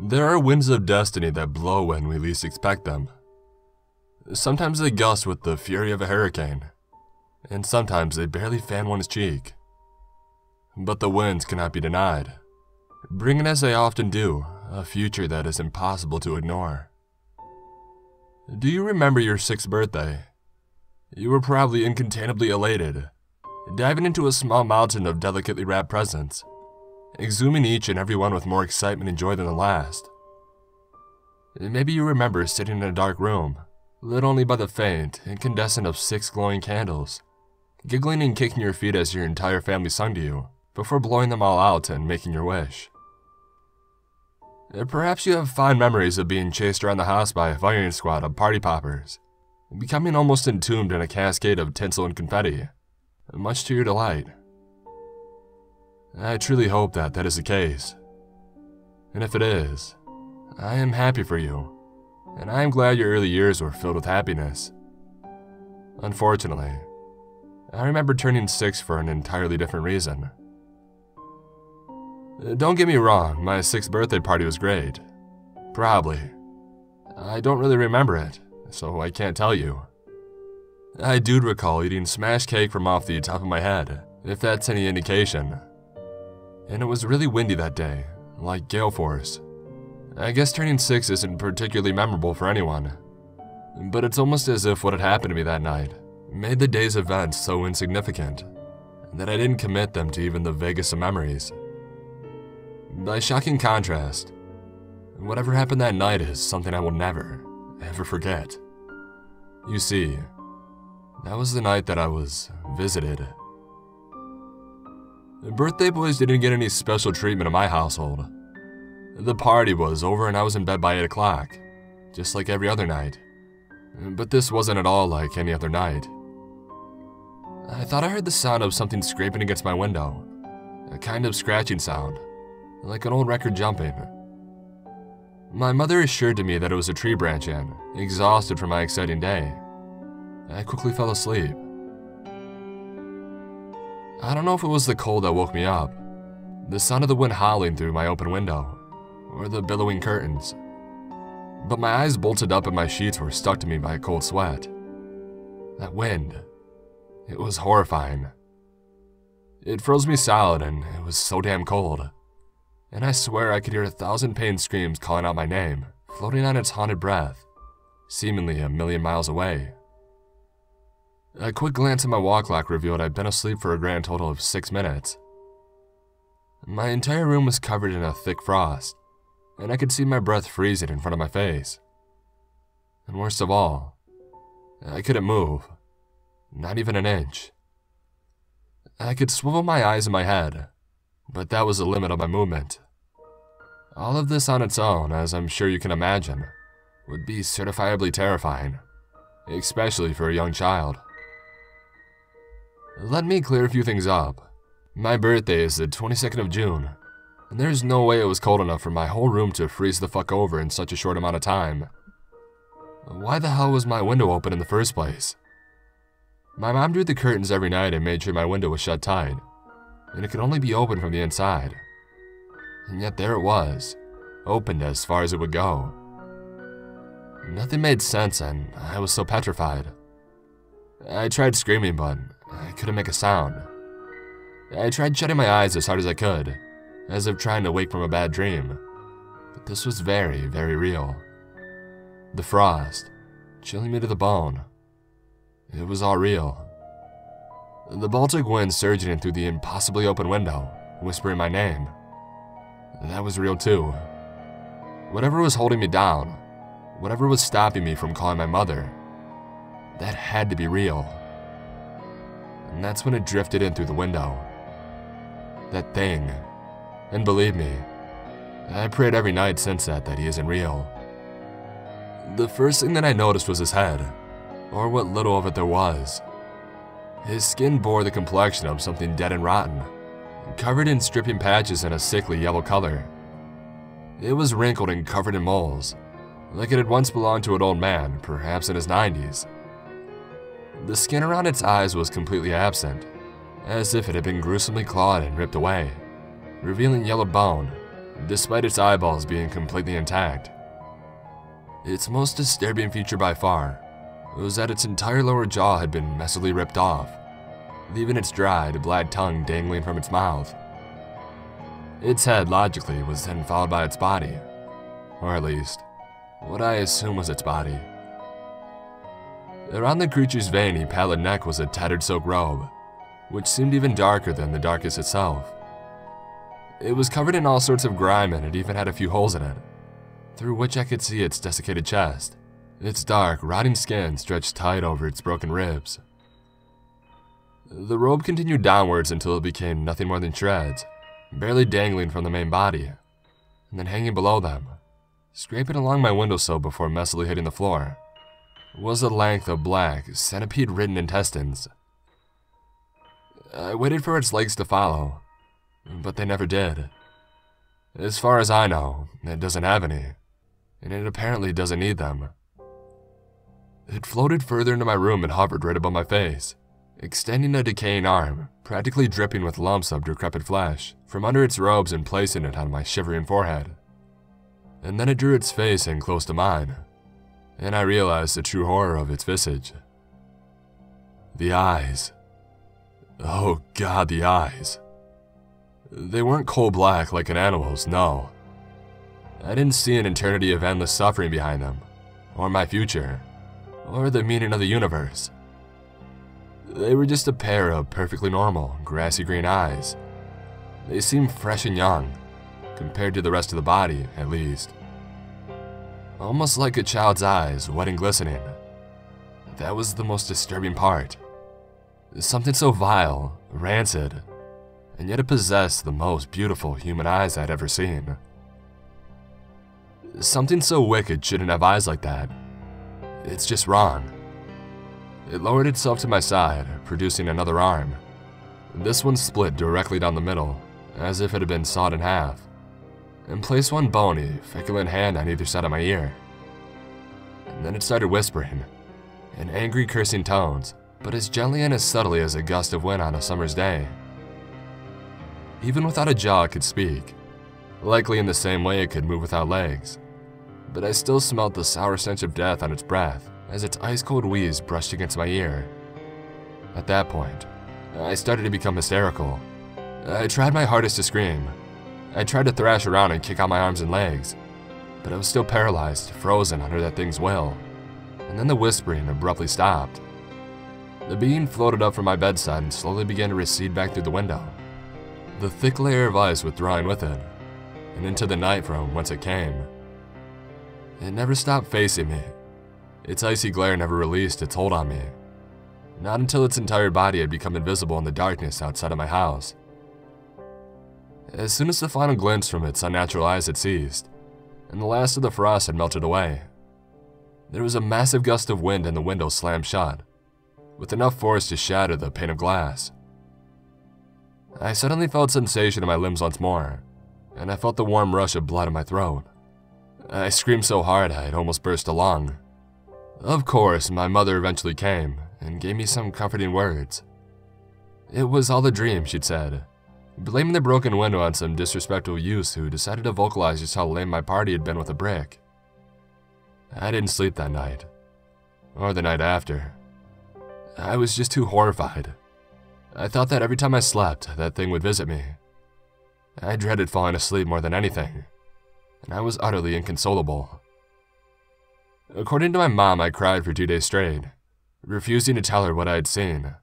There are winds of destiny that blow when we least expect them. Sometimes they gust with the fury of a hurricane, and sometimes they barely fan one's cheek. But the winds cannot be denied, bringing, as they often do, a future that is impossible to ignore. Do you remember your 6th birthday? You were probably incontainably elated, diving into a small mountain of delicately wrapped presents, exhuming each and every one with more excitement and joy than the last. Maybe you remember sitting in a dark room, lit only by the faint incandescent of 6 glowing candles, giggling and kicking your feet as your entire family sung to you, before blowing them all out and making your wish. Perhaps you have fond memories of being chased around the house by a firing squad of party poppers, becoming almost entombed in a cascade of tinsel and confetti, much to your delight. I truly hope that that is the case. And if it is, I am happy for you, and I am glad your early years were filled with happiness. Unfortunately, I remember turning 6 for an entirely different reason. Don't get me wrong, my 6th birthday party was great. Probably. I don't really remember it, so I can't tell you. I do recall eating smashed cake from off the top of my head, if that's any indication. And it was really windy that day, like gale force. I guess turning 6 isn't particularly memorable for anyone, but it's almost as if what had happened to me that night made the day's events so insignificant that I didn't commit them to even the vaguest of memories. By shocking contrast, whatever happened that night is something I will never, ever forget. You see, that was the night that I was visited. Birthday boys didn't get any special treatment in my household. The party was over and I was in bed by 8 o'clock, just like every other night. But this wasn't at all like any other night. I thought I heard the sound of something scraping against my window, a kind of scratching sound, like an old record jumping. My mother assured to me that it was a tree branching, exhausted from my exciting day. I quickly fell asleep. I don't know if it was the cold that woke me up, the sound of the wind howling through my open window, or the billowing curtains, but my eyes bolted up and my sheets were stuck to me by a cold sweat. That wind, it was horrifying. It froze me solid and it was so damn cold, and I swear I could hear 1,000 pain screams calling out my name, floating on its haunted breath, seemingly a million miles away. A quick glance at my wall clock revealed I'd been asleep for a grand total of 6 minutes. My entire room was covered in a thick frost, and I could see my breath freezing in front of my face. And worst of all, I couldn't move, not even an inch. I could swivel my eyes in my head, but that was the limit of my movement. All of this on its own, as I'm sure you can imagine, would be certifiably terrifying, especially for a young child. Let me clear a few things up. My birthday is the 22nd of June, and there's no way it was cold enough for my whole room to freeze the fuck over in such a short amount of time. Why the hell was my window open in the first place? My mom drew the curtains every night and made sure my window was shut tight, and it could only be opened from the inside. And yet there it was, opened as far as it would go. Nothing made sense and I was so petrified. I tried screaming, but I couldn't make a sound. I tried shutting my eyes as hard as I could, as if trying to wake from a bad dream, but this was very, very real. The frost, chilling me to the bone. It was all real. The Baltic wind surging in through the impossibly open window, whispering my name. That was real too. Whatever was holding me down, whatever was stopping me from calling my mother, that had to be real. And that's when it drifted in through the window. That thing. And believe me, I prayed every night since that he isn't real. The first thing that I noticed was his head, or what little of it there was. His skin bore the complexion of something dead and rotten, covered in stripping patches in a sickly yellow color. It was wrinkled and covered in moles, like it had once belonged to an old man, perhaps in his 90s. The skin around its eyes was completely absent, as if it had been gruesomely clawed and ripped away, revealing yellowed bone, despite its eyeballs being completely intact. Its most disturbing feature by far was that its entire lower jaw had been messily ripped off, leaving its dried, black tongue dangling from its mouth. Its head, logically, was then followed by its body, or at least, what I assume was its body. Around the creature's veiny, pallid neck was a tattered silk robe, which seemed even darker than the darkness itself. It was covered in all sorts of grime and it even had a few holes in it, through which I could see its desiccated chest. Its dark, rotting skin stretched tight over its broken ribs. The robe continued downwards until it became nothing more than shreds, barely dangling from the main body, and then hanging below them, scraping along my windowsill before messily hitting the floor, was a length of black, centipede-ridden intestines. I waited for its legs to follow, but they never did. As far as I know, it doesn't have any, and it apparently doesn't need them. It floated further into my room and hovered right above my face, extending a decaying arm, practically dripping with lumps of decrepit flesh, from under its robes and placing it on my shivering forehead. And then it drew its face in close to mine, and I realized the true horror of its visage. The eyes. Oh God, the eyes. They weren't coal black like an animal's, no. I didn't see an eternity of endless suffering behind them, or my future, or the meaning of the universe. They were just a pair of perfectly normal, grassy green eyes. They seemed fresh and young, compared to the rest of the body, at least. Almost like a child's eyes, wet and glistening. That was the most disturbing part. Something so vile, rancid, and yet it possessed the most beautiful human eyes I'd ever seen. Something so wicked shouldn't have eyes like that. It's just wrong. It lowered itself to my side, producing another arm. This one split directly down the middle, as if it had been sawed in half, and placed one bony, feculent hand on either side of my ear. And then it started whispering, in angry cursing tones, but as gently and as subtly as a gust of wind on a summer's day. Even without a jaw, it could speak, likely in the same way it could move without legs, but I still smelled the sour stench of death on its breath as its ice-cold wheeze brushed against my ear. At that point, I started to become hysterical. I tried my hardest to scream. I tried to thrash around and kick out my arms and legs, but I was still paralyzed, frozen under that thing's will. And then the whispering abruptly stopped. The being floated up from my bedside and slowly began to recede back through the window, the thick layer of ice withdrawing with it, and into the night from whence it came. It never stopped facing me. Its icy glare never released its hold on me, not until its entire body had become invisible in the darkness outside of my house. As soon as the final glimpse from its unnatural eyes had ceased, and the last of the frost had melted away, there was a massive gust of wind and the window slammed shut, with enough force to shatter the pane of glass. I suddenly felt sensation in my limbs once more, and I felt the warm rush of blood in my throat. I screamed so hard I had almost burst a lung. Of course, my mother eventually came and gave me some comforting words. It was all a dream, she'd said, blaming the broken window on some disrespectful youths who decided to vocalize just how lame my party had been with a brick. I didn't sleep that night, or the night after. I was just too horrified. I thought that every time I slept, that thing would visit me. I dreaded falling asleep more than anything, and I was utterly inconsolable. According to my mom, I cried for 2 days straight, refusing to tell her what I had seen.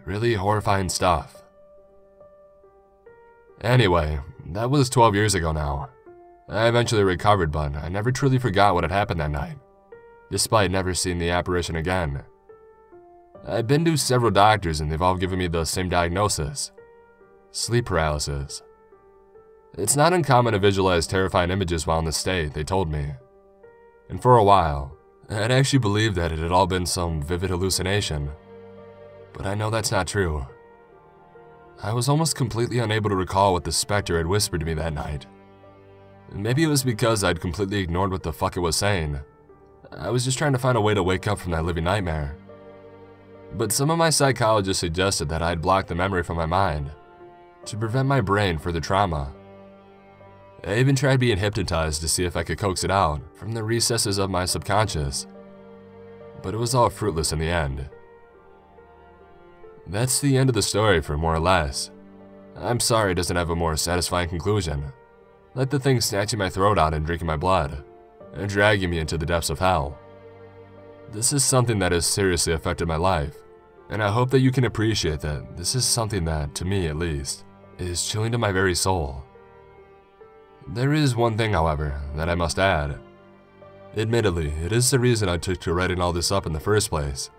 Really horrifying stuff. Anyway, that was 12 years ago now. I eventually recovered, but I never truly forgot what had happened that night, despite never seeing the apparition again. I've been to several doctors and they've all given me the same diagnosis: sleep paralysis. It's not uncommon to visualize terrifying images while in this state, they told me. And for a while, I'd actually believed that it had all been some vivid hallucination. But I know that's not true. I was almost completely unable to recall what the specter had whispered to me that night. Maybe it was because I'd completely ignored what the fuck it was saying. I was just trying to find a way to wake up from that living nightmare. But some of my psychologists suggested that I'd blocked the memory from my mind to prevent my brain further trauma. I even tried being hypnotized to see if I could coax it out from the recesses of my subconscious, but it was all fruitless in the end. That's the end of the story for more or less. I'm sorry it doesn't have a more satisfying conclusion, like the thing snatching my throat out and drinking my blood, and dragging me into the depths of hell. This is something that has seriously affected my life, and I hope that you can appreciate that this is something that, to me at least, is chilling to my very soul. There is one thing, however, that I must add. Admittedly, it is the reason I took to writing all this up in the first place.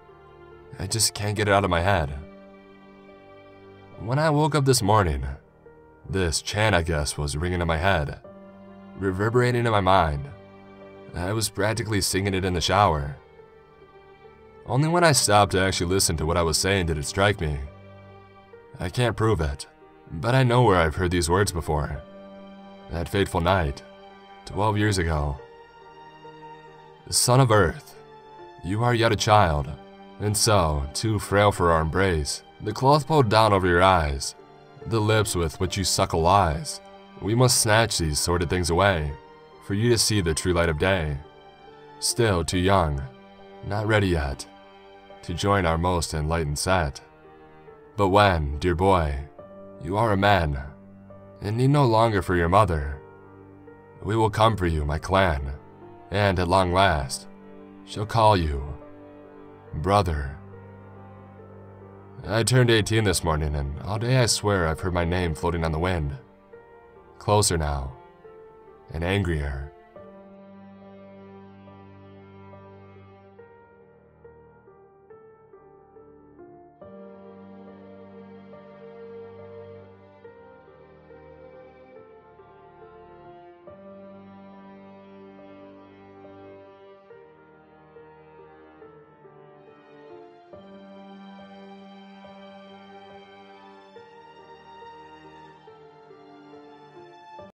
I just can't get it out of my head. When I woke up this morning, this chant, I guess, was ringing in my head, reverberating in my mind. I was practically singing it in the shower. Only when I stopped to actually listen to what I was saying did it strike me. I can't prove it, but I know where I've heard these words before. That fateful night, 12 years ago. Son of Earth, you are yet a child, and so, too frail for our embrace. The cloth pulled down over your eyes, the lips with which you suckle lies. We must snatch these sordid things away, for you to see the true light of day. Still too young, not ready yet, to join our most enlightened set. But when, dear boy, you are a man, and need no longer for your mother, we will come for you, my clan, and at long last, shall call you brother. I turned 18 this morning, and all day I swear I've heard my name floating on the wind. Closer now, and angrier.